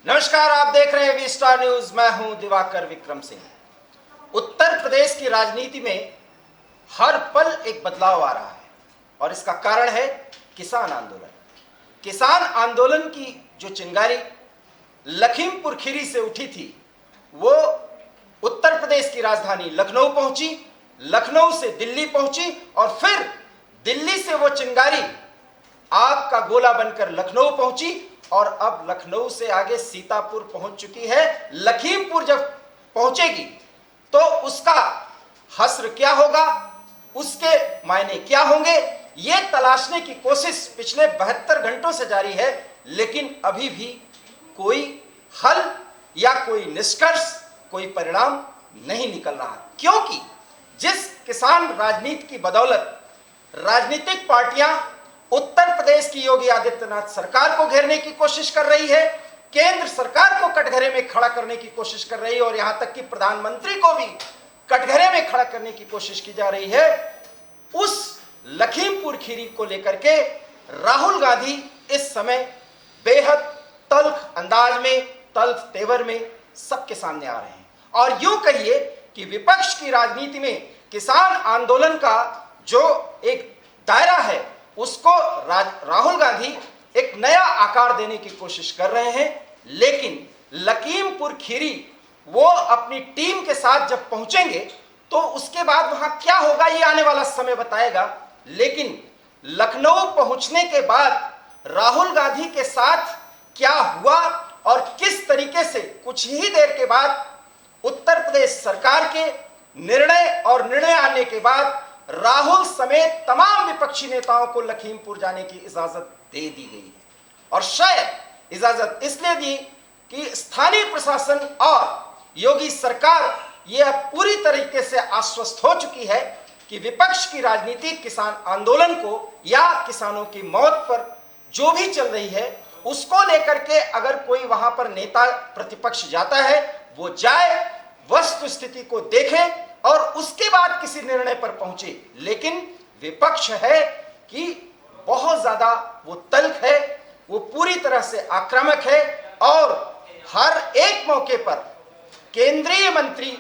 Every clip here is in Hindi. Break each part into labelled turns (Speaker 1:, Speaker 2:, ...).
Speaker 1: नमस्कार, आप देख रहे हैं वी स्टार न्यूज। मैं हूं दिवाकर विक्रम सिंह। उत्तर प्रदेश की राजनीति में हर पल एक बदलाव आ रहा है और इसका कारण है किसान आंदोलन। किसान आंदोलन की जो चिंगारी लखीमपुर खीरी से उठी थी, वो उत्तर प्रदेश की राजधानी लखनऊ पहुंची, लखनऊ से दिल्ली पहुंची और फिर दिल्ली से वो चिंगारी आग का गोला बनकर लखनऊ पहुंची और अब लखनऊ से आगे सीतापुर पहुंच चुकी है। लखीमपुर जब पहुंचेगी तो उसका हश्र क्या होगा, उसके मायने क्या होंगे, ये तलाशने की कोशिश पिछले 72 घंटों से जारी है, लेकिन अभी भी कोई हल या कोई निष्कर्ष, कोई परिणाम नहीं निकल रहा। क्योंकि जिस किसान राजनीति की बदौलत राजनीतिक पार्टियां उत्तर प्रदेश की योगी आदित्यनाथ सरकार को घेरने की कोशिश कर रही है, केंद्र सरकार को कटघरे में खड़ा करने की कोशिश कर रही है और यहां तक कि प्रधानमंत्री को भी कटघरे में खड़ा करने की कोशिश की जा रही है, उस लखीमपुर खीरी को लेकर के राहुल गांधी इस समय बेहद तल्ख अंदाज में, तल्ख तेवर में सबके सामने आ रहे हैं। और यूं कहिए कि विपक्ष की राजनीति में किसान आंदोलन का जो एक दायरा है, उसको राहुल गांधी एक नया आकार देने की कोशिश कर रहे हैं। लेकिन लखीमपुर खीरी वो अपनी टीम के साथ जब पहुंचेंगे तो उसके बाद वहां क्या होगा ये आने वाला समय बताएगा। लेकिन लखनऊ पहुंचने के बाद राहुल गांधी के साथ क्या हुआ और किस तरीके से कुछ ही देर के बाद उत्तर प्रदेश सरकार के निर्णय आने के बाद राहुल समेत तमाम विपक्षी नेताओं को लखीमपुर जाने की इजाजत दे दी गई है। और शायद इजाजत इसलिए दी कि स्थानीय प्रशासन और योगी सरकार यह पूरी तरीके से आश्वस्त हो चुकी है कि विपक्ष की राजनीति किसान आंदोलन को या किसानों की मौत पर जो भी चल रही है उसको लेकर के अगर कोई वहां पर नेता प्रतिपक्ष जाता है, वो जाए, वस्तु स्थिति को देखे और उसके बाद किसी निर्णय पर पहुंचे। लेकिन विपक्ष है कि बहुत ज्यादा वो तल्ख है, वो पूरी तरह से आक्रामक है और हर एक मौके पर केंद्रीय मंत्री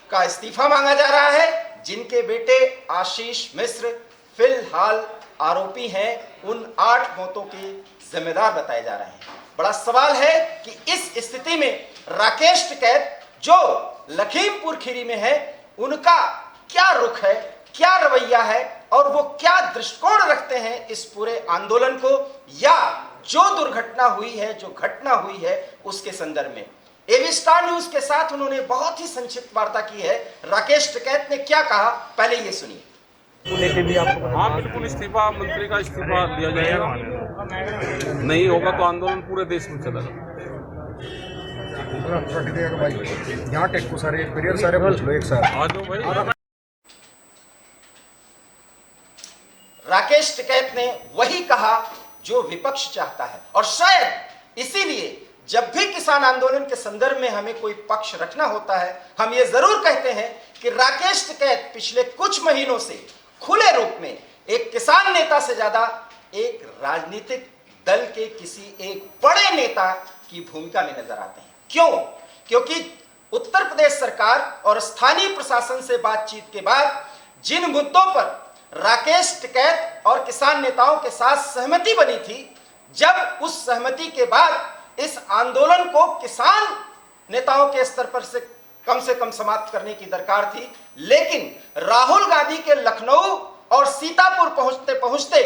Speaker 1: का इस्तीफा मांगा जा रहा है, जिनके बेटे आशीष मिश्र फिलहाल आरोपी हैं, उन 8 मौतों के जिम्मेदार बताए जा रहे हैं। बड़ा सवाल है कि इस स्थिति में राकेश टिकैत जो लखीमपुर खीरी में है, उनका क्या रुख है, क्या रवैया है और वो क्या दृष्टिकोण रखते हैं इस पूरे आंदोलन को या जो दुर्घटना हुई है, जो घटना हुई है उसके संदर्भ में। एवी स्टार न्यूज के साथ उन्होंने बहुत ही संक्षिप्त वार्ता की है। राकेश टिकैत ने क्या कहा, पहले ये सुनिए।
Speaker 2: हाँ, बिल्कुल इस्तीफा, मंत्री का इस्तीफा दिया जाएगा। नहीं होगा तो आंदोलन पूरे देश में चलेगा।
Speaker 3: यहाँ टेक्को सारे पूछ लो एक साथ।
Speaker 2: आ जाओ भाई।
Speaker 1: राकेश टिकैत ने वही कहा जो विपक्ष चाहता है और शायद इसीलिए जब भी किसान आंदोलन के संदर्भ में हमें कोई पक्ष रखना होता है, हम ये जरूर कहते हैं कि राकेश टिकैत पिछले कुछ महीनों से खुले रूप में एक किसान नेता से ज्यादा एक राजनीतिक दल के किसी एक बड़े नेता की भूमिका में नजर आते हैं। क्यों? क्योंकि उत्तर प्रदेश सरकार और स्थानीय प्रशासन से बातचीत के बाद जिन मुद्दों पर राकेश टिकैत और किसान नेताओं के साथ सहमति बनी थी, जब उस सहमति के बाद इस आंदोलन को किसान नेताओं के स्तर पर से कम समाप्त करने की दरकार थी, लेकिन राहुल गांधी के लखनऊ और सीतापुर पहुंचते पहुंचते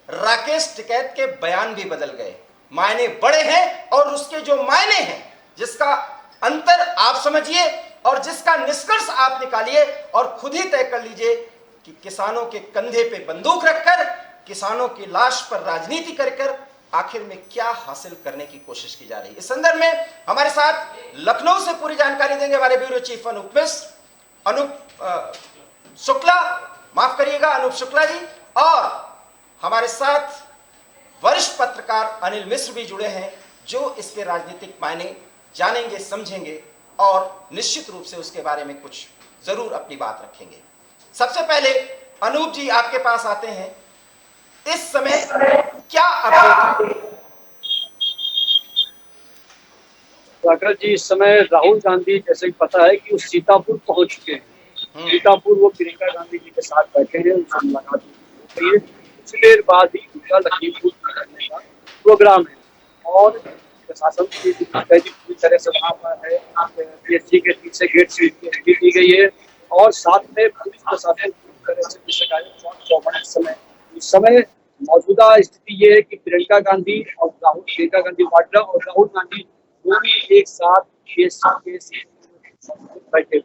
Speaker 1: राकेश टिकैत के बयान भी बदल गए। मायने बड़े हैं और उसके जो मायने हैं, जिसका अंतर आप समझिए और जिसका निष्कर्ष आप निकालिए और खुद ही तय कर लीजिए कि किसानों के कंधे पे बंदूक रखकर, किसानों की लाश पर राजनीति कर आखिर में क्या हासिल करने की कोशिश की जा रही है। इस संदर्भ में हमारे साथ लखनऊ से पूरी जानकारी देंगे हमारे ब्यूरो चीफ अनूप शुक्ला जी, और हमारे साथ वरिष्ठ पत्रकार अनिल मिश्र भी जुड़े हैं, जो इसके राजनीतिक मायने जानेंगे, समझेंगे और निश्चित रूप से उसके बारे में कुछ जरूर अपनी बात रखेंगे। सबसे पहले अनूप जी आपके पास आते हैं। इस समय क्या अपडेट है?
Speaker 4: दिवाकर जी, इस समय राहुल गांधी जैसे कि पता है कि वो सीतापुर पहुंच चुके हैं। सीतापुर वो प्रियंका गांधी जी के साथ बैठे हैं, उनसे मुलाकात हो गई है। कुछ देर बाद ही उनका लखीमपुर करने का प्रोग्राम है और प्रशासन की तैयारी पूरी तरह से वहाँ पर है। पीएससी के पीछे गेट से एंट्री दी गई है और साथ में पुलिस प्रशासन पूरी तरह से चौकस समय इस समय मौजूदा स्थिति ये है कि प्रियंका गांधी और प्रियंका गांधी वाड्रा और राहुल गांधी दोनों एक साथ बैठे हुए।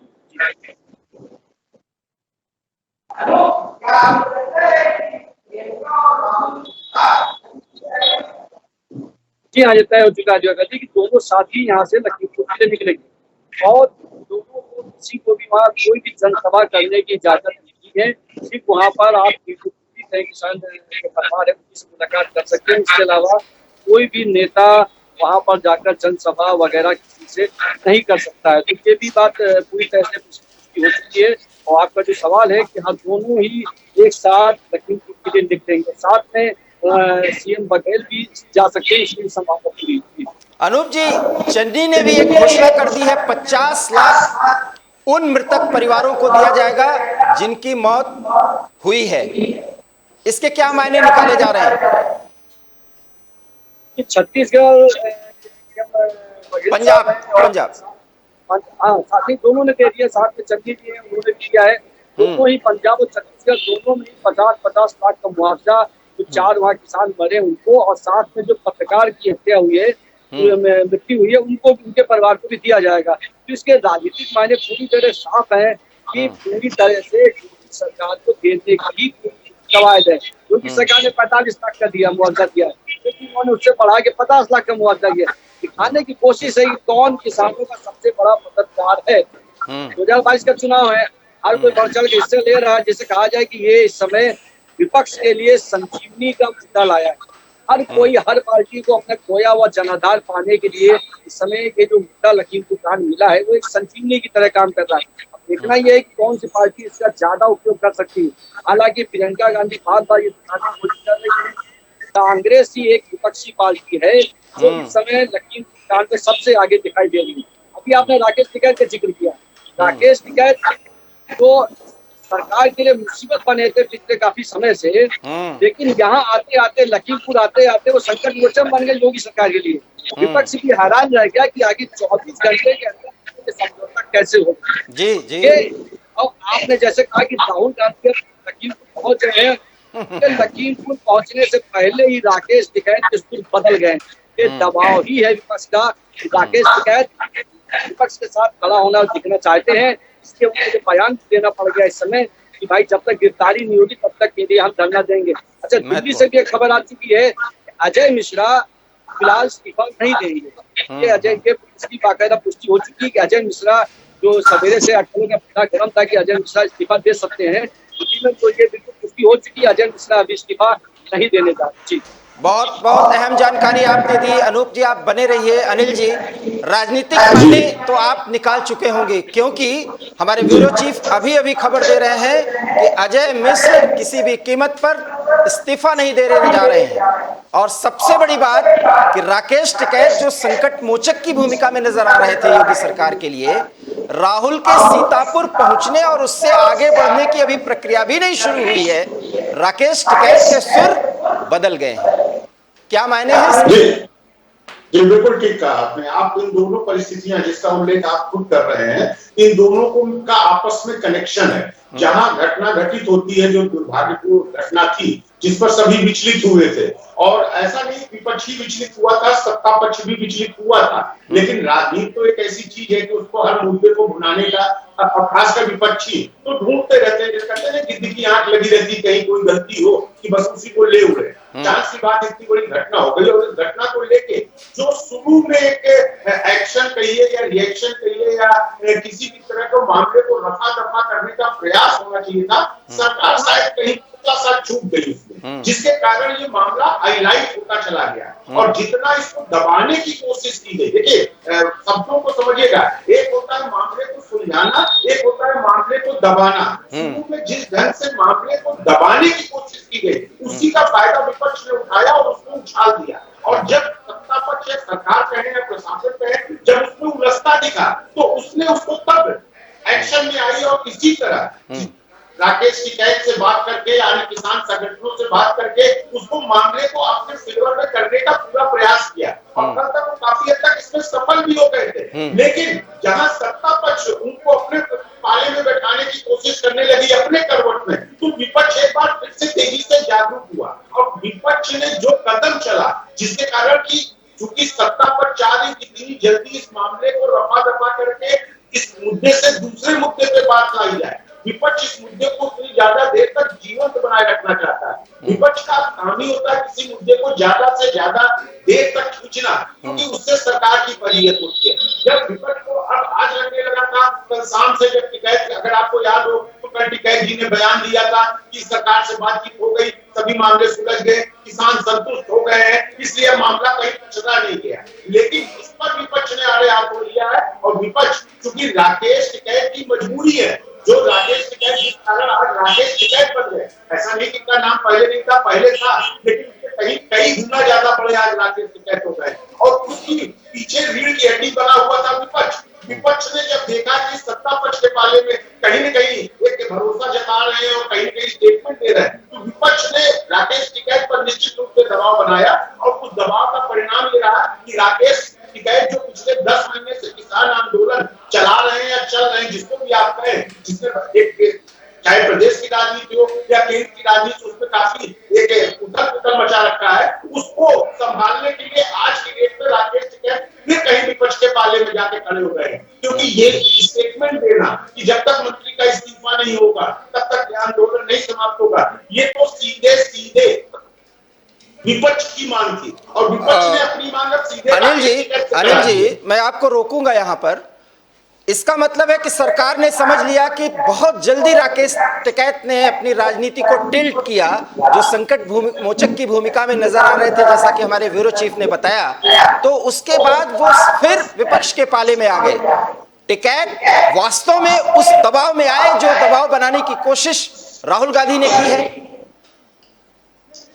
Speaker 4: जी हाँ, ये तय हो चुका है कि दोनों साथी यहाँ से लखीमपुर से निकलेंगे और दोनों को किसी को भी वहाँ कोई भी जनसभा करने की इजाजत नहीं है। सिर्फ वहाँ पर आप किसान परिवार है उनसे मुलाकात कर सकते हैं। इसके अलावा कोई भी नेता वहाँ पर जाकर जनसभा वगैरह किसी से नहीं कर सकता है। तो ये भी बात पूरी तरह से पुष्टि हो चुकी है। और आपका जो सवाल है कि हाँ, दोनों ही एक साथ लखीमपुर के लिए निकलेंगे, साथ में सीएम बघेल भी जा सकते हैं, इसकी संभावना पूरी थी।
Speaker 1: अनूप जी, चन्नी ने भी एक घोषणा कर दी है, 50 लाख उन मृतक परिवारों को दिया जाएगा जिनकी मौत हुई है। इसके क्या मायने निकाले जा रहे हैं?
Speaker 4: छत्तीसगढ़,
Speaker 1: पंजाब
Speaker 4: हाँ, साथ ही दोनों ने दे दिया, साथ में चन्नी जी है उन्होंने दिया है। दोनों ही पंजाब और छत्तीसगढ़ दोनों में 50-50 लाख का मुआवजा जो 4 वहाँ किसान मरे उनको और साथ में जो पत्रकार की हत्या हुई है, मृत्यु हुई है, उनको उनके परिवार को भी दिया जाएगा। तो इसके राजनीतिक मायने पूरी तरह साफ है कि पूरी तरह से सरकार को देने की कवायद है। क्योंकि सरकार ने 45 लाख का दिया मुआवजा दिया है, लेकिन उन्होंने उससे बढ़ा के 50 लाख का मुआवजा दिया। दिखाने की कोशिश है कि कौन किसानों का सबसे बड़ा मददगार है। 2022 का चुनाव है, हर कोई बढ़ चढ़ के हिस्से ले रहा है। जिसे कहा जाए कि ये इस समय विपक्ष के लिए संजीवनी का मुद्दा लाया है। हर कोई, हर पार्टी को अपना खोया हुआ जनाधार पाने के लिए इस समय ये जो मुद्दा लखीमपुर कांड मिला है वो एक संजीवनी की तरह काम कर रहा है। अब देखना यह है कि कौन सी पार्टी इसका ज्यादा उपयोग कर सकती है। हालांकि प्रियंका गांधी बार-बार ये दिखाने की कोशिश कर रही है कांग्रेस ही एक विपक्षी पार्टी है जो इस समय लखीमपुर कांड में सबसे आगे दिखाई दे रही है। अभी आपने राकेश टिकैत का जिक्र किया। राकेश टिकैत तो सरकार के लिए मुसीबत बने थे पिछले काफी समय से, लेकिन यहाँ आते आते लखीमपुर आते आते वो संकट मोचन बन गए योगी सरकार के लिए। विपक्ष भी हैरान रह गया कि आगे 24 घंटे के अंदर समझौता कैसे होगा।
Speaker 1: जी जी।
Speaker 4: और आपने जैसे कहा कि राहुल गांधी लखीमपुर पहुंच रहे हैं, लखीमपुर पहुंचने से पहले ही राकेश टिकैत के सुर बदल गए। ये दबाव ही है विपक्ष का। राकेश टिकैत विपक्ष के साथ खड़ा होना दिखना चाहते हैं, इसके मुझे बयान देना पड़ गया इस समय कि भाई जब तक गिरफ्तारी नहीं होगी तब तक के लिए हम धरना देंगे। अच्छा, दिल्ली से भी एक खबर आ चुकी है, अजय मिश्रा फिलहाल इस्तीफा नहीं देंगे। ये अजय के इसकी बाकायदा पुष्टि हो चुकी है कि अजय मिश्रा जो सवेरे से 8 का पता गरम था कि अजय मिश्रा इस्तीफा दे सकते हैं, दिल्ली में तो ये बिल्कुल पुष्टि हो चुकी है, अजय मिश्रा अभी इस्तीफा नहीं देने जा रहे। जी,
Speaker 1: बहुत बहुत अहम जानकारी आपने दी। अनूप जी, आप बने रहिए। अनिल जी, राजनीतिक मायने तो आप निकाल चुके होंगे, क्योंकि हमारे ब्यूरो चीफ अभी अभी खबर दे रहे हैं कि अजय मिश्र किसी भी कीमत पर इस्तीफा नहीं देने जा रहे हैं। और सबसे बड़ी बात कि राकेश टिकैत जो संकट मोचक की भूमिका में नजर आ रहे थे योगी सरकार के लिए, राहुल के सीतापुर पहुंचने और उससे आगे बढ़ने की अभी प्रक्रिया भी नहीं शुरू हुई है, राकेश टिकैत के सुर बदल गए हैं। क्या मायने हैं?
Speaker 5: जी बिल्कुल ठीक कहा आपने। आप इन दोनों परिस्थितियां जिसका उल्लेख आप खुद कर रहे हैं, इन दोनों को का आपस में कनेक्शन है। जहां घटना घटित होती है, जो दुर्भाग्यपूर्ण घटना थी जिस पर सभी विचलित हुए थे, और ऐसा नहीं विपक्ष ही विचलित हुआ था, सत्ता पक्ष भी विचलित हुआ था, लेकिन राजनीति तो एक ऐसी चीज है कि उसको हर मुद्दे को भुनाने का, खासकर विपक्षी तो ढूंढते रहते हैं, कहते हैं गिद्ध की आंख लगी रहती, कहीं कोई गलती हो कि बस उसी को ले उड़े। चांस की बात, इतनी बड़ी घटना हो गई और इस घटना को लेके जो शुरू में एक एक्शन कहिए या रिएक्शन कहिए या किसी भी तरह के मामले को रफा दफा करने का प्रयास होना चाहिए था, सरकार शायद कहीं सा छूट गई उसमें, जिसके कारण ये मामला हाईलाइट होता चला गया। और जितना इसको दबाने की कोशिश की गई, देखिए शब्दों को समझिएगा, एक होता है मामले को सुलझाना, एक होता है मामले को दबाना। शुरू में जिस ढंग से मामले को दबाने की कोशिश की गई, उसी का फायदा विपक्ष ने उठाया और उसको उछाल दिया। और जब सत्ता पक्ष या सरकार कहे या प्रशासन कहे, जब उसको दिखा तो उसने उसको तब एक्शन में आई और इसी तरह राकेश टिकैत से बात करके यानी किसान संगठनों से बात करके उसको मामले को अपने फेवर में करने का पूरा प्रयास किया और कल तक वो काफी हद तक इसमें सफल भी हो गए थे। लेकिन जहां सत्ता पक्ष उनको अपने पाले में बैठाने की कोशिश करने लगी अपने करवट में, तो विपक्ष एक बार फिर से तेजी से जागरूक हुआ और विपक्ष ने जो कदम चला जिसके कारण की चूंकि सत्ता पर चाह रही कितनी जल्दी इस मामले को रफा दफा करके इस मुद्दे से दूसरे मुद्दे पे बात लाई जाए। विपक्ष इस मुद्दे को इतनी ज्यादा देर तक जीवंत बनाए रखना चाहता है। विपक्ष का काम ही होता है किसी मुद्दे को ज्यादा से ज्यादा देर तक खींचना, क्योंकि उससे सरकार की फजीहत होती है। जब विपक्ष को अब आज लगने लगा था, कल शाम से जब टिकैत, अगर आपको याद हो तो कल टिकैत जी ने बयान दिया था कि सरकार से बातचीत हो गई, सभी मामले सुलझ गए, किसान संतुष्ट हो गए हैं, इसलिए मामला कहीं चला नहीं गया। लेकिन इस पर विपक्ष ने आड़े हाथ लिया है और विपक्ष चूंकि राकेश टिकैत की मजबूरी है, जो राकेश टिकैत जिस कारण आज राकेश टिकैत बन गए, ऐसा नहीं कि इनका नाम पहले नहीं था, पहले था, लेकिन कहीं कई गुना ज्यादा बड़े आज राकेश टिकैत हो गए और उसकी पीछे रीढ़ की हड्डी बना हुआ था विपक्ष। विपक्ष ने जब देखा कि सत्ता पक्ष के पाले में कहीं न कहीं एक भरोसा जता रहे हैं और कहीं न कहीं स्टेटमेंट दे रहे हैं, तो विपक्ष ने राकेश टिकैत पर निश्चित रूप से दबाव बनाया और उस दबाव का परिणाम ये रहा कि राकेश टिकैत जो पिछले 10 महीने से किसान आंदोलन चला रहे हैं या चल रहे हैं, जिसको भी आप कहें, जिसमें एक चाहे प्रदेश की राजनीति हो या केंद्र की राजनीति, उसमें काफी एक उथल पुथल मचा रखा है, उसको संभालने के लिए आज की डेट में राकेश टिकैत फिर कहीं विपक्ष के पाले में जाके खड़े हो गए हैं। क्योंकि ये स्टेटमेंट देना कि जब तक मंत्री का इस्तीफा नहीं होगा तब तक यह आंदोलन नहीं समाप्त होगा, ये तो सीधे सीधे विपक्ष की मांग थी और विपक्ष ने अपनी मांग अब सीधे
Speaker 1: अनिल जी मैं आपको रोकूंगा यहाँ पर। इसका मतलब है कि सरकार ने समझ लिया कि बहुत जल्दी राकेश टिकैत ने अपनी राजनीति को टिल्ट किया, जो संकट मोचक की भूमिका में नजर आ रहे थे, जैसा कि हमारे ब्यूरो चीफ ने बताया, तो उसके बाद वो फिर विपक्ष के पाले में आ गए। टिकैत वास्तव में उस दबाव में आए जो दबाव बनाने की कोशिश राहुल गांधी ने की है।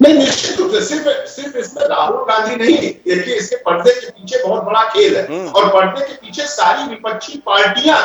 Speaker 5: नहीं, निश्चित रूप से सिर्फ इसमें राहुल गांधी नहीं, देखिए इसके पर्दे के पीछे बहुत बड़ा खेल है और पर्दे के पीछे सारी विपक्षी पार्टियां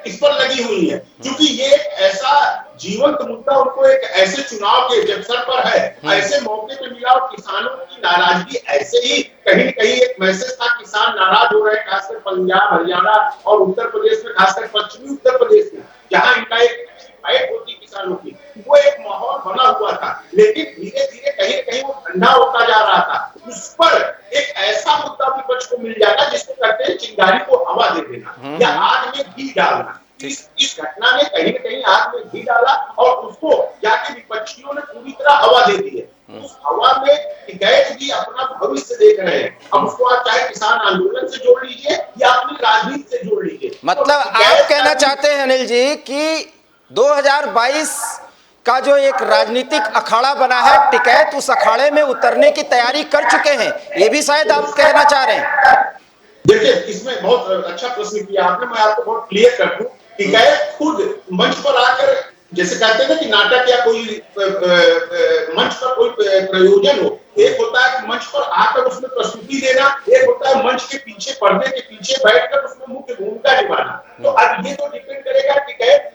Speaker 5: इस पर लगी हुई हैं, क्योंकि ये एक ऐसा जीवंत मुद्दा उनको एक ऐसे चुनाव के अवसर पर है, ऐसे मौके पे मिला और किसानों की नाराजगी ऐसे ही कहीं न कहीं एक मैसेज था, किसान नाराज हो रहे हैं, खासकर पंजाब, हरियाणा और उत्तर प्रदेश में, खासकर पश्चिमी उत्तर प्रदेश में, जहां इनका एक फाइट होती किसानों की, वो एक माहौल बना हुआ था। लेकिन धीरे धीरे कहीं न कहीं वो ठंडा होता जा रहा था। उस पर एक ऐसा मुद्दा विपक्ष को मिल जाता जिसको कहते हैं चिंगारी को हवा दे देना या आग में घी डालना। इस घटना ने कहीं न कहीं आग में घी डाला और उसको जाके विपक्षियों ने पूरी तरह हवा दे दी है। उस हवा में टिकैत भी अपना भविष्य देख रहे हैं। अब उसको आप चाहे किसान आंदोलन से जोड़ लीजिए या अपनी राजनीति से जोड़ लीजिए।
Speaker 1: मतलब आप कहना चाहते हैं अनिल जी कि 2022 का जो एक राजनीतिक अखाड़ा बना है, टिकैत उस अखाड़े में उतरने की तैयारी कर चुके हैं, ये भी शायद आप कहना चाह रहे हैं।
Speaker 5: देखिए इसमें बहुत अच्छा प्रश्न किया आपने, मैं आपको बहुत क्लियर कर दूं। टिकैत खुद मंच पर आकर, जैसे कहते हैं ना कि नाटक या कोई मंच पर कोई प्रयोजन हो, एक होता है मंच पर आकर उसमें प्रस्तुति देना, एक होता है मंच के पीछे, पर्दे के पीछे बैठकर उसमें मुख्य भूमिका निभाना। तो अब ये तो डिपेंड करेगा टिकैत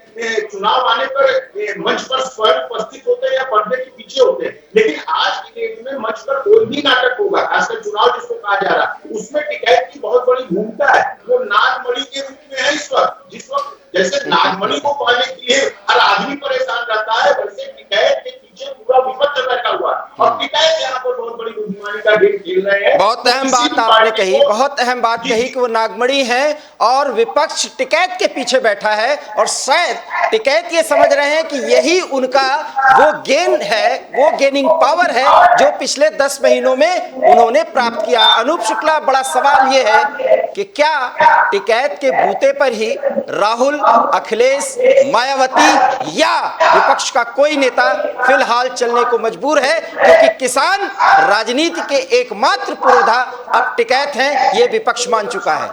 Speaker 5: चुनाव आने पर मंच पर स्वयं उपस्थित होते हैं या पर्दे के पीछे होते हैं। लेकिन आज की डेट में मंच पर कोई भी नाटक होगा, खासकर चुनाव जिसको कहा जा रहा है, उसमें टिकैत की बहुत बड़ी भूमिका है। वो नागमणि के रूप में है इस वक्त। जिस वक्त जैसे नागमणि को पाने के लिए हर आदमी परेशान रहता है, वैसे टिकैत के पीछे पूरा विपक्ष बैठा हुआ है और टिकैत यहाँ पर बहुत बड़ी बुद्धिमानी का गेम खेल रहे हैं।
Speaker 1: बहुत अहम बात आपने कही, बहुत अहम बात कही कि वो नागमणि है और विपक्ष टिकैत के पीछे बैठा है और शायद टिकैत ये समझ रहे हैं कि यही उनका वो गेन है, वो गेनिंग पावर है जो पिछले 10 महीनों में उन्होंने प्राप्त किया। अनूप शुक्ला, बड़ा सवाल ये है कि क्या टिकैत के बूते पर ही राहुल, अखिलेश, मायावती या विपक्ष का कोई नेता फिलहाल चलने को मजबूर है, क्योंकि किसान राजनीति के एकमात्र पुरोधा अब टिकैत हैं, ये विपक्ष मान चुका है।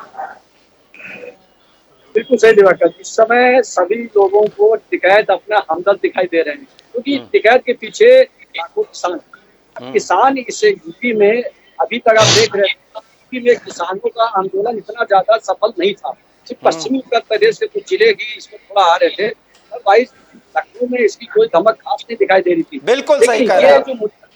Speaker 4: बिल्कुल सही दिवाकर, इस समय सभी लोगों को टिकैत अपना हमदर्द दिखाई दे रहे हैं, क्योंकि टिकैत के पीछे लाखों किसान इस यूपी में अभी तक आप देख रहे हैं यूपी में किसानों का आंदोलन इतना ज्यादा सफल नहीं था। सिर्फ पश्चिमी उत्तर प्रदेश के कुछ जिले ही इसमें थोड़ा आ रहे थे, और भाई लखनऊ में इसकी कोई धमक खास नहीं दिखाई दे रही थी।
Speaker 1: बिल्कुल सही कह
Speaker 4: लेकिन
Speaker 1: रहे
Speaker 4: ये
Speaker 1: हैं
Speaker 4: जो मुद्दा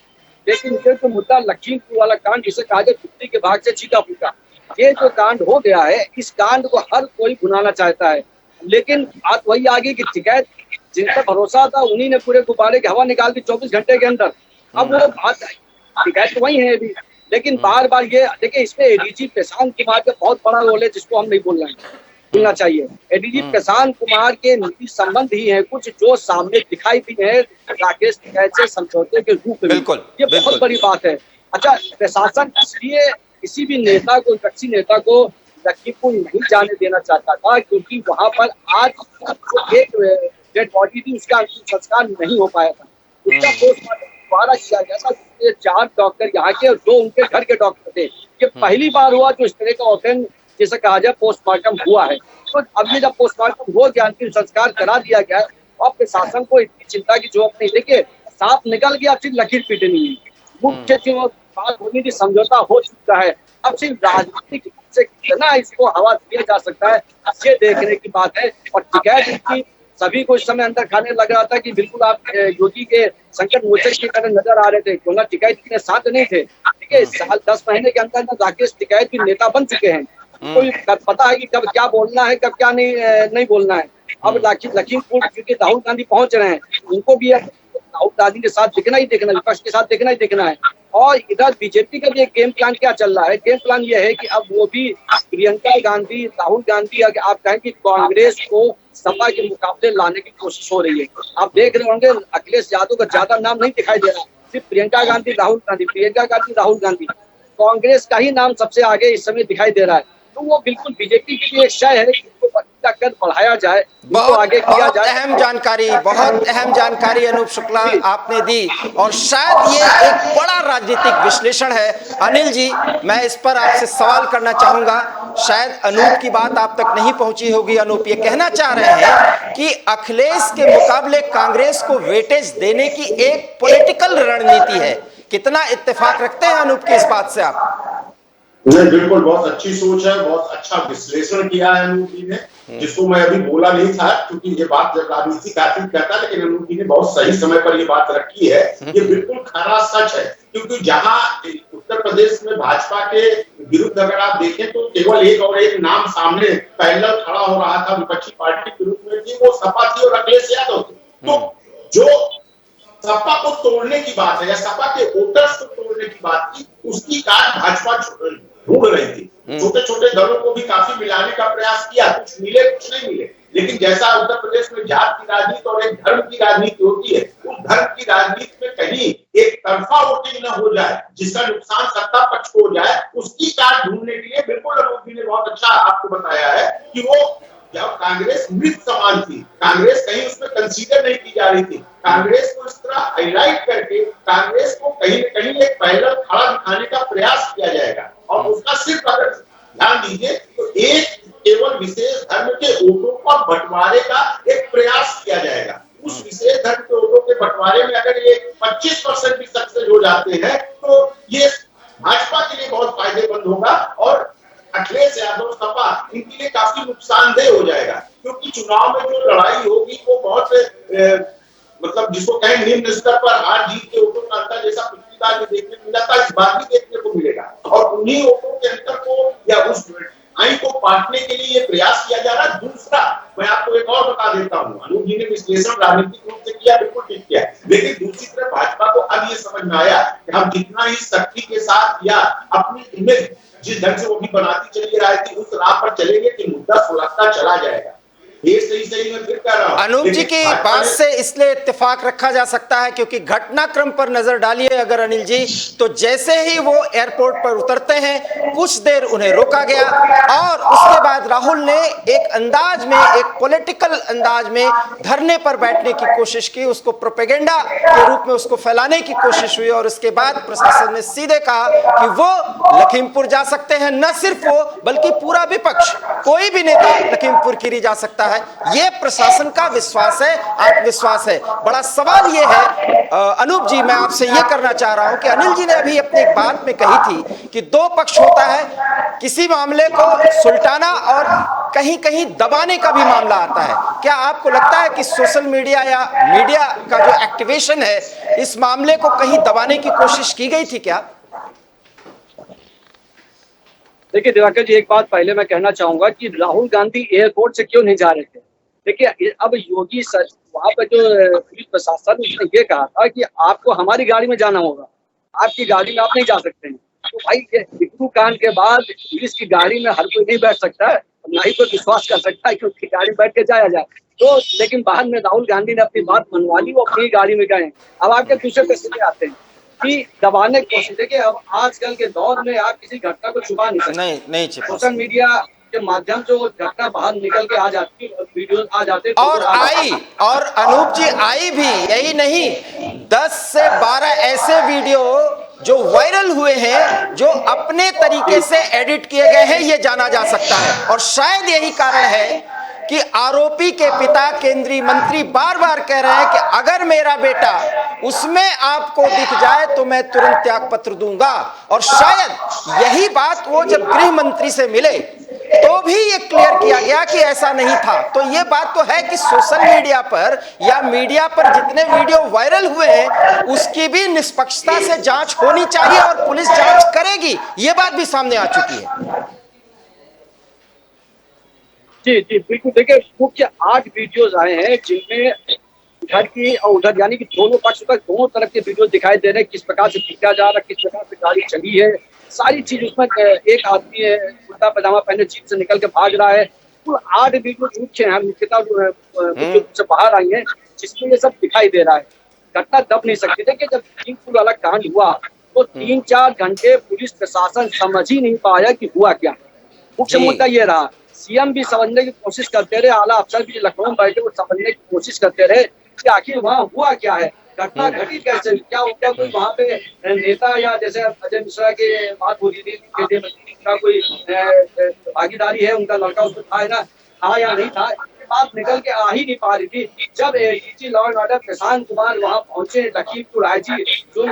Speaker 4: लेकिन ये जो मुद्दा लखीमपुर वाला कांड, जिसे कहा जाए कुत्ते के भाग से चीता फूटा, ये जो कांड हो गया है, इस कांड को हर कोई भुनाना चाहता है। लेकिन बात वही आ गई कि शिकायत जिन पर भरोसा था उन्हीं ने पूरे गुब्बारे की हवा निकाल दी 24 घंटे के अंदर। अब वो बात शिकायत तो वही है अभी, लेकिन बार बार ये देखिए, इसमें एडीजी प्रशांत कुमार का बहुत बड़ा रोल है, जिसको हम नहीं भूलना चाहिए। एडीजी प्रशांत कुमार के नीति संबंध ही है कुछ जो सामने दिखाई दी है राकेश टिकैत से समझौते के रूप में। ये बहुत बड़ी बात है। अच्छा, प्रशासन इसलिए किसी भी नेता को, विपक्षी नेता को लखीमपुर नहीं जाने देना चाहता था, क्योंकि वहां पर आज जो एक डेड बॉडी थी उसका अंतिम संस्कार नहीं हो पाया था। उसका पोस्टमार्टम दोबारा किया गया था, जिसमें 4 डॉक्टर यहाँ के और 2 उनके घर के डॉक्टर थे। ये पहली बार हुआ जो इस तरह का ओपन, जैसे कहा जाए, पोस्टमार्टम हुआ है। तो अब ये जब पोस्टमार्टम हो गया, अंतिम संस्कार करा दिया गया है, और प्रशासन को इतनी चिंता की जरूरत नहीं। देखिए, साफ निकल गया, अब सिर्फ लकीर पीटनी है। मुख्य जो बात होनी थी, समझौता हो चुका है। अब सिर्फ राजनीतिक से कितना इसको हवा दिया जा सकता है, ये देखने की बात है। और टिकैत की सभी को इस समय अंदर खाने लग रहा था कि बिल्कुल आप योगी के संकट मोचक की तरह नजर आ रहे थे, क्योंकि टिकैत इतने शांत नहीं थे। ठीक है, साल 10 महीने के अंदर राकेश टिकैत भी नेता बन चुके हैं। कोई पता है कि कब क्या बोलना है, कब क्या नहीं बोलना है। अब लखीमपुर क्योंकि राहुल गांधी पहुंच रहे हैं, उनको भी राहुल गांधी के साथ दिखना ही दिखना, विपक्ष के साथ दिखना ही दिखना है। और इधर बीजेपी का भी एक गेम प्लान क्या चल रहा है? गेम प्लान ये है कि अब वो भी प्रियंका गांधी, राहुल गांधी, अगर आप कहें कि कांग्रेस को सपा के मुकाबले लाने की कोशिश हो रही है। आप देख रहे होंगे अखिलेश यादव का ज्यादा नाम नहीं दिखाई दे रहा, सिर्फ प्रियंका गांधी, राहुल गांधी, प्रियंका गांधी, राहुल गांधी। कांग्रेस का ही नाम सबसे आगे इस समय दिखाई दे रहा है। तो वो बिल्कुल बीजेपी की भी एक शय है कि इसको कद बढ़ाया जाए,
Speaker 1: बहुत
Speaker 4: आगे किया जाए।
Speaker 1: बहुत अहम जानकारी अनूप शुक्ला आपने दी, और शायद ये एक बड़ा राजनीतिक विश्लेषण है। अनिल जी, मैं इस पर आपसे सवाल करना चाहूंगा, शायद अनूप की बात आप तक नहीं पहुंची होगी। अनूप ये कहना चाह रहे हैं कि अखिलेश के मुकाबले कांग्रेस को वेटेज देने की एक पॉलिटिकल रणनीति है। कितना इत्तेफाक रखते हैं अनूप की इस बात से आप?
Speaker 5: नहीं, बिल्कुल बहुत अच्छी सोच है, बहुत अच्छा विश्लेषण किया है अनूप जी ने, जिसको मैं अभी बोला नहीं था, क्योंकि ये बात जब राजनीति काफी कहता, लेकिन अनूप जी ने बहुत सही समय पर ये बात रखी है। ये बिल्कुल खरा सच है, क्योंकि जहां उत्तर प्रदेश में भाजपा के विरुद्ध अगर आप देखें तो केवल एक और एक नाम सामने पैरेलल खड़ा हो रहा था विपक्षी पार्टी के रूप में, थी वो सपा थी और अखिलेश यादव थे। तो जो सपा को तोड़ने की बात है या सपा के वोटर्स को तोड़ने की बात थी, उसकी काट भाजपा ढूंढ रही थी। छोटे छोटे दलों को भी काफी मिलाने का प्रयास किया, कुछ मिले कुछ नहीं मिले। लेकिन जैसा उत्तर प्रदेश में जात की राजनीति और एक धर्म की राजनीति होती है, उस धर्म की राजनीति में कहीं एक तरफा वोटिंग न हो जाए, जिसका नुकसान सत्ता पक्ष को हो जाए, उसकी काट ढूंढने के लिए बिल्कुल अनूप जी ने बहुत अच्छा आपको बताया है कि वो जब कांग्रेस मृत समान थी, कांग्रेस कहीं उसमें कंसीडर नहीं की जा रही थी। कांग्रेस को इस तरह हाईलाइट करके कांग्रेस को कहीं न कहीं एक पैरेलल खड़ा दिखाने का प्रयास किया जाएगा। और उसका सिर्फ अगर ध्यान दीजिए तो एक केवल विशेष धर्म के वोटों का बंटवारे का एक प्रयास किया जाएगा। उस विशेष धर्म के वोटों के बंटवारे में अगर ये 25% भी सक्सेस हो जाते हैं तो ये भाजपा के लिए बहुत फायदेमंद होगा, और अखिलेश यादव, सपा, इनके लिए काफी नुकसानदेह हो जाएगा। क्योंकि चुनाव में जो लड़ाई होगी वो बहुत मतलब जिसको कहें निम्न स्तर पर हार जीत के वोटों का अंतर जैसा पिछली बार भी देखने को मिला था, इस बार भी देखने को मिलेगा। और उन्हीं वोटों के अंतर को या उस आई को बांटने के लिए ये प्रयास किया जा रहा है। दूसरा, मैं आपको एक और बता देता हूँ, अनूप जी ने विश्लेषण राजनीतिक रूप से किया, बिल्कुल ठीक किया, लेकिन दूसरी तरफ भाजपा को अब ये समझ में आया कि हम जितना ही सख्ती के साथ या अपनी इमेज जिस ढंग से वो भी बनाती चली रही थी, उस राह पर चलेंगे कि मुद्दा सुलझता चला जाएगा। सही मैं फिर कह रहा हूं,
Speaker 1: अनूप जी की बात से इसलिए इत्तेफाक रखा जा सकता है क्योंकि घटनाक्रम पर नजर डालिए अगर अनिल जी, तो जैसे ही वो एयरपोर्ट पर उतरते हैं कुछ देर उन्हें रोका गया और उसके बाद राहुल ने एक अंदाज में, एक पॉलिटिकल अंदाज में धरने पर बैठने की कोशिश की, उसको प्रोपेगेंडा के रूप में उसको फैलाने की कोशिश हुई और उसके बाद प्रशासन ने सीधे कहा कि वो लखीमपुर जा सकते हैं। न सिर्फ वो बल्कि पूरा विपक्ष, कोई भी नेता लखीमपुर खीरी जा सकता है। है, ये प्रशासन का विश्वास है, आत्मविश्वास है। बड़ा सवाल ये है अनूप जी, मैं आपसे ये करना चाह रहा हूं कि अनिल जी ने अभी अपनी एक बात में कही थी कि दो पक्ष होता है, किसी मामले को सुलटाना और कहीं कहीं दबाने का भी मामला आता है। क्या आपको लगता है कि सोशल मीडिया या मीडिया का जो एक्टिवेशन है, इस मामले को कहीं दबाने की कोशिश की गई थी क्या?
Speaker 4: देखिए दिवाकर जी, एक बात पहले मैं कहना चाहूंगा कि राहुल गांधी एयरपोर्ट से क्यों नहीं जा रहे थे। देखिए अब योगी सर वहां पर जो पुलिस प्रशासन, उसने ये कहा था कि आपको हमारी गाड़ी में जाना होगा, आपकी गाड़ी में आप नहीं जा सकते हैं। तो भाई टिकटू कांड के बाद पुलिस की गाड़ी में हर कोई नहीं बैठ सकता है, ना ही कोई विश्वास कर सकता है कि उसकी गाड़ी में बैठ के जाया जाए। तो लेकिन बाद में राहुल गांधी ने अपनी बात मनवा ली, वो अपनी गाड़ी में गए। अब आपके दूसरे प्रश्न पे आते हैं कि दबाने की कोशिश। देखिए अब आजकल के दौर में आप किसी घटना को छुपा नहीं सकते,
Speaker 1: नहीं
Speaker 4: सोशल मीडिया के माध्यम से वो घटना बाहर निकल के आ जाती है, वीडियो आ जाते
Speaker 1: और आई, और अनूप जी आई भी, यही नहीं 10 से 12 ऐसे वीडियो जो वायरल हुए हैं, जो अपने तरीके से एडिट किए गए हैं, ये जाना जा सकता है। और शायद यही कारण है कि आरोपी के पिता केंद्रीय मंत्री बार बार कह रहे हैं कि अगर मेरा बेटा उसमें आपको दिख जाए तो मैं तुरंत त्याग पत्र दूंगा। और शायद यही बात वो जब गृह मंत्री से मिले तो भी ये क्लियर किया गया कि ऐसा नहीं था। तो ये बात तो है कि सोशल मीडिया पर या मीडिया पर जितने वीडियो वायरल हुए हैं, उसकी भी निष्पक्षता से जांच होनी चाहिए और पुलिस जांच करेगी, ये बात भी सामने आ चुकी है।
Speaker 4: जी जी बिल्कुल। देखिए मुख्य 8 वीडियोज आए हैं जिनमें इधर की और उधर, यानी कि दोनों पक्ष पर दोनों तरफ के वीडियो दिखाई दे रहे हैं, किस प्रकार से पीटा जा रहा है, किस प्रकार से गाड़ी चली है, सारी चीज उसमें। एक आदमी है कुर्ता पजामा पहने जीप से निकल के भाग रहा है। तो 8 वीडियो मुख्य हैं, मुख्यतः से बाहर आई है, जिसमें ये सब दिखाई दे रहा है। घटना दब नहीं सकती। देखिए जब लखीमपुर वाला कांड हुआ तो 3-4 घंटे पुलिस प्रशासन समझ ही नहीं पाया कि हुआ क्या। मुख्य मुद्दा ये रहा, सीएम भी समझने की कोशिश करते रहे, आला अफसर भी लखनऊ में बैठे वो समझने की कोशिश करते रहे कि आखिर वहाँ हुआ क्या है, घटना घटी कैसे, क्या उनका कोई वहाँ पे नेता या जैसे अजय मिश्रा की बात हो रही थी, उनका कोई भागीदारी है, उनका लड़का उसमें था ना, था या नहीं था, बात निकल के आ ही नहीं पा रही थी। जब ADG law and order Prashant Kumar वहाँ पहुंचे, लखीमपुर आईजी जो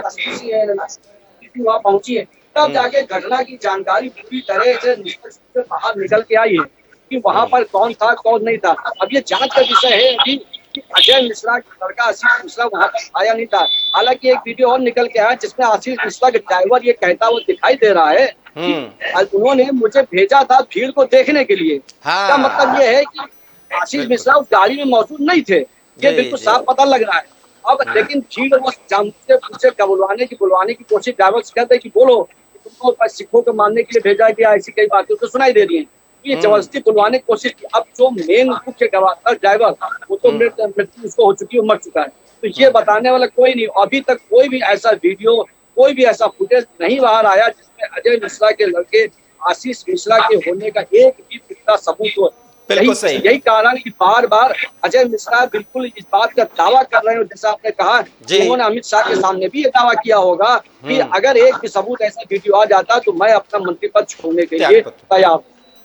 Speaker 4: वहाँ पहुंची है, तब जाके घटना की जानकारी पूरी तरह से निष्पक्ष से बाहर निकल के आई है कि वहां पर कौन था कौन नहीं था। अब ये जांच का विषय है अभी कि अजय मिश्रा का लड़का आशीष मिश्रा वहां पर आया नहीं था। हालांकि एक वीडियो और निकल के आया जिसमें आशीष मिश्रा के ड्राइवर ये कहता वो दिखाई दे रहा है कि उन्होंने मुझे भेजा था भीड़ को देखने के लिए। इसका मतलब ये है कि आशीष मिश्रा उस गाड़ी में मौजूद नहीं थे, ये बिल्कुल साफ पता लग रहा है। अब लेकिन भीड़ वो जानते पूछे बुलवाने की कोशिश ड्राइवर से करते कि बोलो तुमको सिखों को मारने के लिए भेजा गया, ऐसी कई बातें उसको सुनाई दे रही है। ये जबरदस्ती बुलवाने की कोशिश की। अब जो मेन मुख्य गवाह था ड्राइवर, वो तो मृत्यु उसको हो चुकी है, मर चुका है। तो ये बताने वाला कोई नहीं। अभी तक कोई भी ऐसा वीडियो, कोई भी ऐसा फुटेज नहीं बाहर आया जिसमें अजय मिश्रा के लड़के आशीष मिश्रा के होने का एक भी पुख्ता सबूत हो। यही कारण कि बार बार अजय मिश्रा बिल्कुल इस बात का दावा कर रहे हो, जैसा आपने कहा उन्होंने अमित शाह के सामने भी ये दावा किया होगा कि अगर एक भी सबूत ऐसा वीडियो आ जाता तो मैं अपना मंत्री पद छोड़ने के लिए तैयार।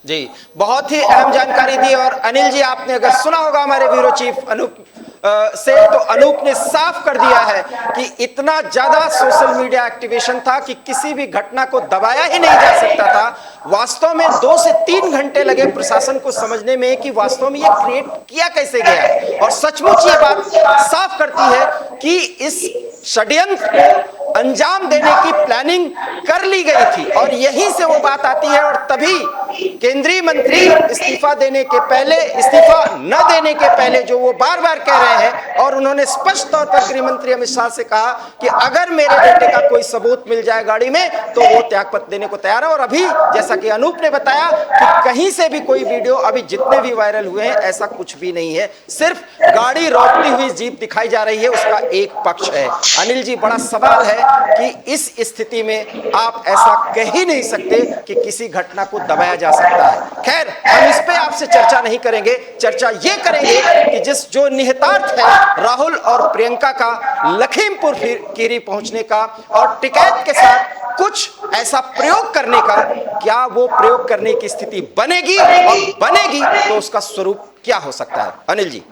Speaker 1: जी, बहुत ही अहम जानकारी दी। और अनिल जी, आपने अगर सुना होगा हमारे ब्यूरो चीफ अनूप से, तो अनूप ने साफ कर दिया है कि इतना ज्यादा सोशल मीडिया एक्टिवेशन था कि किसी भी घटना को दबाया ही नहीं जा सकता था। वास्तव में 2 से 3 घंटे लगे प्रशासन को समझने में कि वास्तव में ये क्रिएट किया कैसे गया है। और सचमुच ये बात साफ करती है कि इस षड्यंत्र को अंजाम देने की प्लानिंग कर ली गई थी। और यहीं से वो बात आती है। और तभी केंद्रीय मंत्री इस्तीफा देने के पहले, इस्तीफा न देने के पहले जो वो बार बार कह रहे हैं, और उन्होंने स्पष्ट तौर पर गृह मंत्री अमित शाह से कहा कि अगर मेरे बेटे का कोई सबूत मिल जाए गाड़ी में तो वो त्यागपत्र देने को तैयार है। और अभी जैसा कि अनूप ने बताया कि कहीं से भी कोई वीडियो, अभी जितने भी वायरल हुए हैं, ऐसा कुछ भी नहीं है। सिर्फ गाड़ी रोकती हुई जीप दिखाई जा रही है, उसका एक पक्ष है। अनिल जी, बड़ा सवाल है कि इस स्थिति में आप ऐसा कह ही नहीं सकते कि किसी घटना को दबाया जा सकता है। खैर, हम इस पे आपसे चर्चा नहीं करेंगे। चर्चा ये करेंगे कि जो निहितार्थ है राहुल और प्रियंका का लखीमपुर खीरी पहुंचने का, और टिकैत के साथ कुछ ऐसा प्रयोग करने का, क्या वो प्रयोग करने की स्थिति बनेगी, और बनेगी तो उसका स्वरूप क्या हो सकता है? अनिल जी।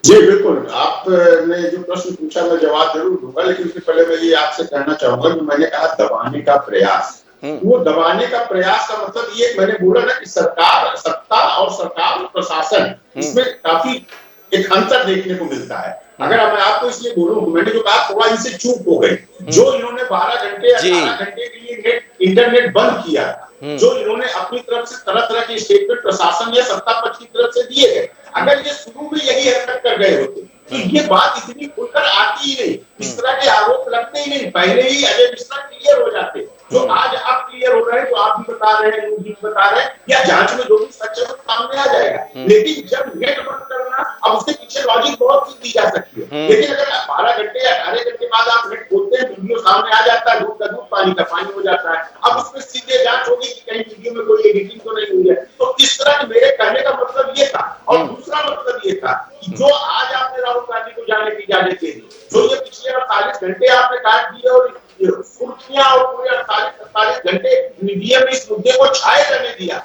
Speaker 5: जी बिल्कुल, आपने जो प्रश्न पूछा मैं जवाब जरूर दूंगा, लेकिन उससे पहले मैं ये आपसे कहना चाहूंगा कि मैंने कहा दबाने का प्रयास, वो दबाने का प्रयास का मतलब ये मैंने बोला ना कि सरकार, सत्ता और सरकार और प्रशासन, इसमें काफी एक अंतर देखने को मिलता है। अगर मैं आपको इसलिए बोलूं, मैंने जो कहा थोड़ा इनसे चूक हो गई, जो इन्होंने 12 घंटे 18 घंटे के लिए इंटरनेट बंद किया, जो इन्होंने अपनी तरफ से तरह तरह के स्टेटमेंट प्रशासन या सत्ता पक्ष की तरफ से दिए गए, अगर ये शुरू में यही हरकत कर गए होते तो ये बात इतनी खुलकर आती ही नहीं, इस तरह के आरोप लगते ही नहीं, पहले ही अजय मिश्रा क्लियर हो जाते। जो आज आप क्लियर हो रहे हैं, जो आप भी बता रहे हैं, लोग भी बता रहे हैं, या जांच में जो भी सच है वो सामने आ जाएगा। लेकिन जब नेट बंद करना, अब उसके पीछे लॉजिक बहुत चीज दी जा सकती है, लेकिन अगर 12 घंटे या 18 घंटे बाद आप नेट खोलते हैं, वीडियो सामने आ जाता है, दूध का दूध पानी का पानी हो जाता है। अब उसमें सीधे जांच होगी कि कहीं वीडियो में कोई एडिटिंग तो नहीं हुई है। तो इस तरह मेरे कहने का मतलब ये था, और दूसरा मतलब ये था कि जो आज आपने राहुल गांधी को जाने की इजाजत दे दी, जो ये पिछले 48 घंटे आपने काट दिए और सुर्खियां और पूरे 48 घंटे मीडिया में इस मुद्दे को छाए रहने दिया।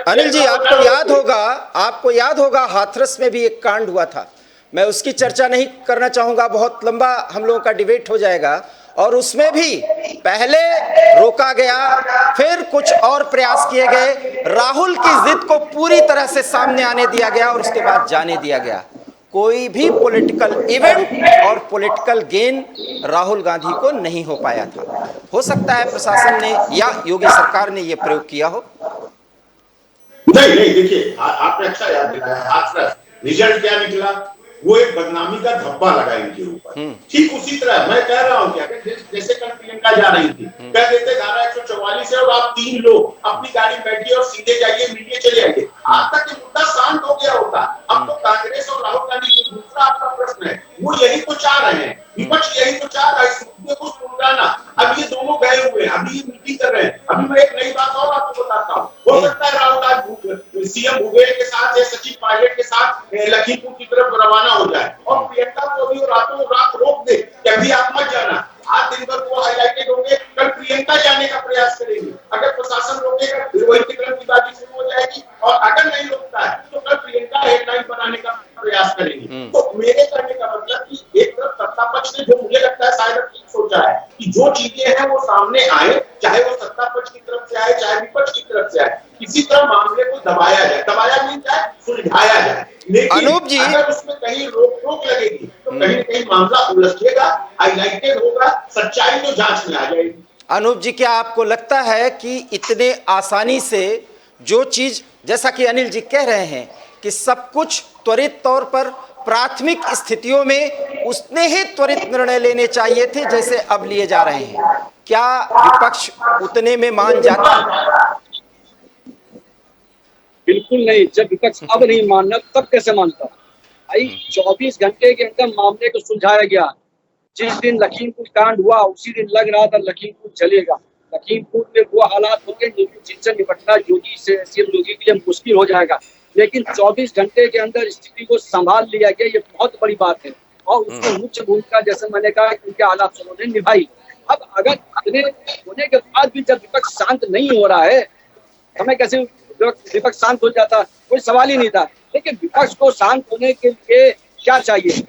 Speaker 1: अनिल जी, आपको याद होगा हाथरस में भी एक कांड हुआ था। मैं उसकी चर्चा नहीं करना चाहूंगा, बहुत लंबा हम लोगों का डिबेट हो जाएगा। और उसमें भी पहले रोका गया, फिर कुछ और प्रयास किए गए, राहुल की जिद को पूरी तरह से सामने आने दिया गया और उसके बाद जाने दिया गया। कोई भी पॉलिटिकल इवेंट और पॉलिटिकल गेन राहुल गांधी को नहीं हो पाया था। हो सकता है प्रशासन ने या योगी सरकार ने यह प्रयोग किया हो।
Speaker 5: नहीं, देखिए आपने अच्छा याद दिलाया, रिजल्ट क्या निकला, वो एक बदनामी का धब्बा लगा इनके ऊपर। ठीक उसी तरह मैं कह रहा हूं कि अगर जैसे कल प्रियंका जा रही थी, कह देते धारा 144 है और आप 3 लोग अपनी गाड़ी बैठिए और सीधे जाइए, मीडिया चले आइए, आज तक ये मुद्दा शांत हो गया होता। अब तो कांग्रेस और राहुल गांधी जो दूसरा आपका प्रश्न है, वो यही तो चाह रहे हैं, विपक्ष यही तो चाह रहा है, इस मुद्दे को सुलझाना। अब ये दोनों गए हुए हैं, अभी ये मीटिंग कर रहे हैं। अभी मैं एक नई बात और आपको बताता हूँ, हो सकता है राहुल गांधी सीएम भूपेश के साथ या सचिन पायलट के साथ लखीमपुर की तरफ रवाना हो जाए और प्रियंका को भी रातों रात रोक दे कि अभी आप मत जाना। आज दिन भर वो हाईलाइटेड होंगे, कल प्रियंका जाने का प्रयास करेंगे। अगर प्रशासन रोकेगा फिर वही तिकड़मबाजी शुरू हो जाएगी, और अगर नहीं रोकता है तो कल प्रियंका हेडलाइन बनाने का प्रयास करेंगी। तो मेरे कहने का मतलब कि एक तरफ सत्ता पक्ष ने, जो मुझे लगता है शायद ठीक सोचा है कि जो चीजें हैं वो सामने आए, चाहे वो सत्ता पक्ष की तरफ से आए चाहे विपक्ष की तरफ से आए, किसी तरह मामले को दबाया जाए, दबाया नहीं जाए, सुलझाया जाए। लेकिन
Speaker 1: अनूप जी,
Speaker 5: अगर उसमें कहीं रोक लगेगी तो कहीं न कहीं मामला उलझेगा, हाईलाइटेड होगा, सच्चाई तो जांच में आ जाएगी।
Speaker 1: अनूप जी, क्या आपको लगता है कि इतने आसानी से जो चीज, जैसा कि अनिल जी कह रहे हैं कि सब कुछ त्वरित तौर पर प्राथमिक स्थितियों में उसने ही त्वरित निर्णय लेने चाहिए थे जैसे अब लिए जा रहे हैं, क्या विपक्ष उतने में मान जाता?
Speaker 4: बिल्कुल नहीं। जब विपक्ष अब नहीं मानना तब कैसे मानता? भाई 24 घंटे के अंदर मामले को सुलझाया गया। जिस दिन लखीमपुर कांड हुआ उसी दिन लग रहा था लखीमपुर चलेगा। लखीमपुर में वो हालात होंगे जिनसे निपटना योगी से सीएम योगी के लिए मुश्किल हो जाएगा, लेकिन 24 घंटे के अंदर स्थिति को संभाल लिया गया, ये बहुत बड़ी बात है। और उसमें मुख्य भूमिका, जैसे मैंने कहा, उनके आला अफसरों ने निभाई। अब अगर इतने होने के बाद भी जब विपक्ष शांत नहीं हो रहा है, हमें कैसे विपक्ष शांत हो जाता? कोई सवाल ही नहीं था। लेकिन विपक्ष को शांत होने के लिए क्या चाहिए?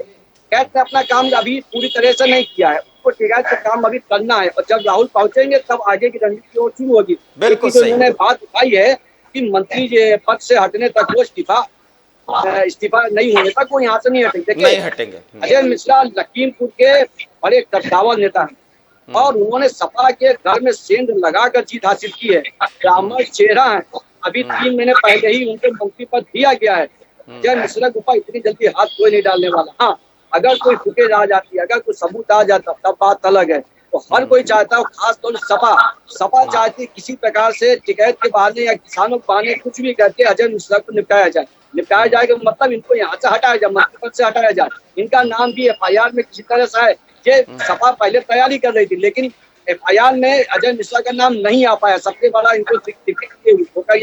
Speaker 4: कैद ने अपना काम अभी पूरी तरह से नहीं किया है, उसको टिकैत का काम अभी करना है, और जब राहुल पहुंचेंगे तब आगे की रणनीति और शुरू होगी।
Speaker 1: बिल्कुल
Speaker 4: सही। उन्होंने बात उठाई है कि मंत्री पद से हटने तक वो इस्तीफा नहीं होने तक वो यहाँ से नहीं हटेंगे। अजय मिश्रा लखीमपुर के बड़े कद्दावर नेता हैं और उन्होंने सपा के घर में सेंध लगाकर जीत हासिल की है। ग्रामीण चेहरा है, अभी 3 महीने पहले ही उनको मंत्री पद दिया गया है। अजय मिश्रा के ऊपर इतनी जल्दी हाथ कोई नहीं डालने वाला। हाँ, अगर कोई फुटेज आ जाती, अगर कोई सबूत आ जाता तब बात अलग है। तो हर कोई चाहता है, खास तौर से सपा चाहती किसी प्रकार से टिकैत के बहाने या किसानों के बहाने कुछ भी करके अजय मिश्रा को निपटाया जाए मतलब इनको यहाँ से हटाया जाए, मंत्री पद से हटाया जाए। इनका नाम भी FIR में किसी तरह से है। ये सपा पहले तैयारी कर रही थी, लेकिन FIR में अजय मिश्रा का नाम नहीं आ पाया। सबसे बड़ा इनको टिकट ये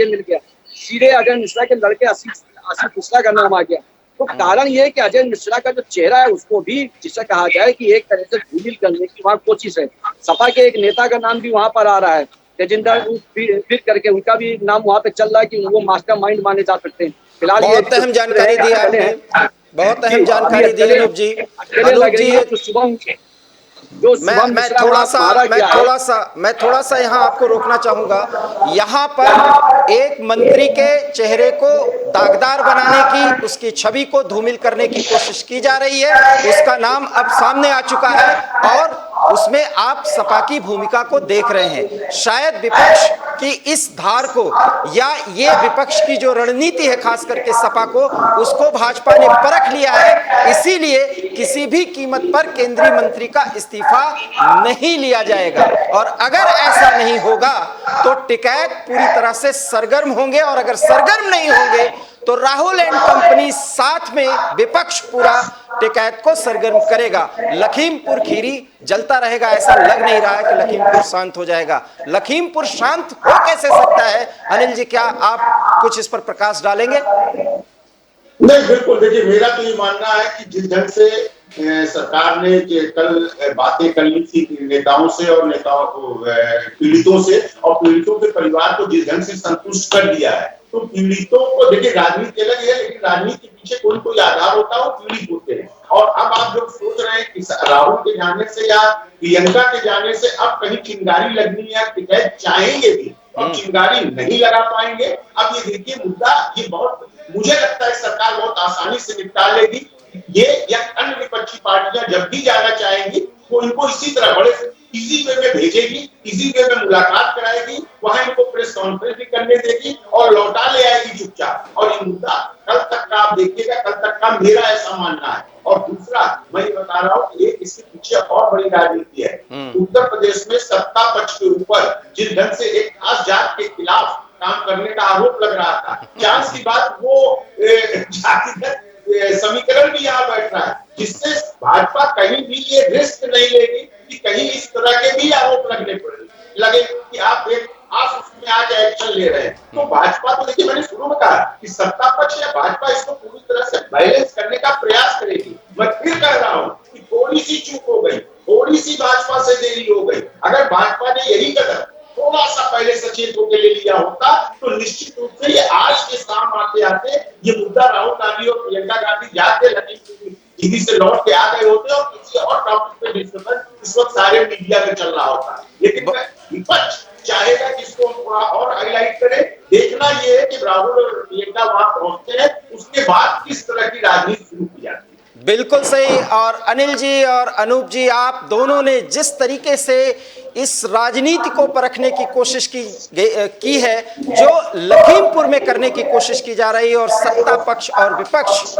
Speaker 4: मिल गया, सीधे अजय मिश्रा के लड़के आशीष मिश्रा का नाम आ गया। तो कारण ये है कि अजय मिश्रा का जो चेहरा है उसको भी जिसे कहा जाए कि एक तरह से धूमिल करने की वहाँ कोशिश है। सपा के एक नेता का नाम भी वहां पर आ रहा है, तेजिंदर फिर करके, उनका भी नाम वहां पे चल रहा है कि वो मास्टरमाइंड माने जा सकते हैं। फिलहाल
Speaker 1: बहुत अहम जानकारी दी आपने, बहुत अहम जानकारी दी अनूप जी। अनूप जी, मैं थोड़ा सा यहाँ आपको रोकना चाहूंगा। यहाँ पर एक मंत्री के चेहरे को दागदार बनाने की, उसकी छवि को धूमिल करने की कोशिश की जा रही है। उसका नाम अब सामने आ चुका है और उसमें आप सपा की भूमिका को देख रहे हैं। शायद विपक्ष की इस धार को, या ये विपक्ष की जो रणनीति है खास करके सपा को, उसको भाजपा ने परख लिया है। इसीलिए किसी भी कीमत पर केंद्रीय मंत्री का इस्तीफा नहीं लिया जाएगा। और अगर ऐसा नहीं होगा तो टिकैत पूरी तरह से सरगर्म होंगे, और अगर सरगर्म नहीं होंगे तो राहुल एंड कंपनी साथ में विपक्ष पूरा टिकैत को सरगर्म करेगा। लखीमपुर खीरी जलता रहेगा, ऐसा लग नहीं रहा है कि लखीमपुर शांत हो जाएगा। लखीमपुर शांत हो कैसे सकता है? अनिल जी, क्या आप कुछ इस पर प्रकाश डालेंगे?
Speaker 5: नहीं, बिल्कुल। देखिए, मेरा तो ये मानना है कि जिस ढंग से सरकार ने कल बातें कर ली थी नेताओं से और नेताओं को पीड़ितों से, और पीड़ितों के परिवार को जिस ढंग से संतुष्ट कर दिया है, तो पीड़ितों को, देखिए राजनीति अलग है, लेकिन राजनीति के पीछे कोई कोई आधार होता है, वो पीड़ित होते हैं। और अब आप जो सोच रहे हैं कि राहुल के जाने से या प्रियंका के जाने से अब कहीं चिंगारी लगनी है, टिकैत चाहेंगे भी और चिंगारी नहीं लगा पाएंगे। अब ये देखिए मुद्दा, ये बहुत, मुझे लगता है सरकार बहुत आसानी से निपटा लेगी। ये या अन्य विपक्षी पार्टियां जब भी जाना चाहेंगी वो इनको इसी तरह बड़े इजी वे में भेजेगी, इजी वे में मुलाकात कराएगी, वहां इनको प्रेस कॉन्फ्रेंस भी करने देगी और लौटा ले आएगी चुपचाप। और ये मुद्दा कल तक का आप देखिएगा, कल तक का मेरा ऐसा मानना है। और दूसरा, मैं ये बता रहा हूँ कि एक इसके पीछे और बड़ी राजनीति है। उत्तर प्रदेश में सत्ता पक्ष के ऊपर जिस ढंग से एक खास जात के खिलाफ काम करने का आरोप लग रहा था, चांस की बात वो जातिगत समीकरण भी यहाँ बैठ रहा है, जिससे भाजपा कहीं भी ये रिस्क नहीं लेगी कि कहीं इस तरह के भी आरोप लगने पड़े लगे कि आप उसमें आज एक्शन ले रहे हैं। तो भाजपा, तो देखिए मैंने शुरू में कहा कि सत्ता पक्ष या भाजपा इसको पूरी तरह से बैलेंस करने का प्रयास करेगी। मैं फिर कह रहा हूँ कि थोड़ी सी चूक हो गई, थोड़ी सी भाजपा से देरी हो गई। अगर भाजपा ने यही कदम थोड़ा सा पहले सचेत होकर ले लिया होता तो निश्चित रूप से ये आज के शाम आते आते ये मुद्दा राहुल गांधी और प्रियंका गांधी जाते लखीमपुर से लौट के आ गए होते और किसी और टॉपिक पे डिस्कशन इस वक्त सारे मीडिया में चल रहा होता। लेकिन विपक्ष चाहेगा कि इसको थोड़ा और हाईलाइट करे। देखना ये है कि राहुल और प्रियंका वहां पहुंचते हैं, उसके बाद किस तरह की राजनीति शुरू की जाती है।
Speaker 1: बिल्कुल सही। और अनिल जी और अनूप जी, आप दोनों ने जिस तरीके से इस राजनीति को परखने की कोशिश की है, जो लखीमपुर में करने की कोशिश की जा रही है, और सत्ता पक्ष और विपक्ष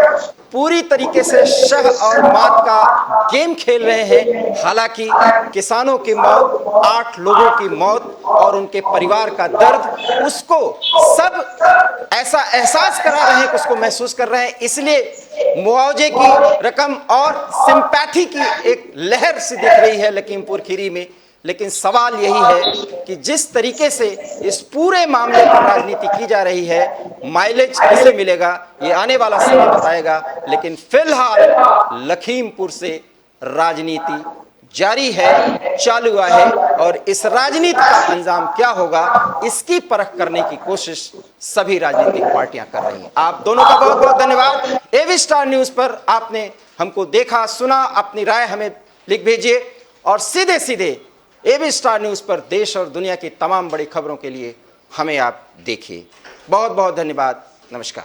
Speaker 1: पूरी तरीके से शह और मात का गेम खेल रहे हैं। हालांकि किसानों की मौत, 8 लोगों की मौत और उनके परिवार का दर्द, उसको सब ऐसा एहसास करा रहे हैं कि उसको महसूस कर रहे हैं। इसलिए मुआवजे की रकम और सिंपैथी की एक लहर सी दिख रही है लखीमपुर खीरी में। लेकिन सवाल यही है कि जिस तरीके से इस पूरे मामले पर राजनीति की जा रही है, माइलेज किसे मिलेगा ये आने वाला समय बताएगा। लेकिन फिलहाल लखीमपुर से राजनीति जारी है, चालू है, और इस राजनीति का अंजाम क्या होगा इसकी परख करने की कोशिश सभी राजनीतिक पार्टियां कर रही हैं। आप दोनों का बहुत बहुत धन्यवाद। एबी स्टार न्यूज पर आपने हमको देखा, सुना, अपनी राय हमें लिख भेजिए, और सीधे सीधे एबी स्टार न्यूज पर देश और दुनिया की तमाम बड़ी खबरों के लिए हमें आप देखिए। बहुत बहुत धन्यवाद। नमस्कार।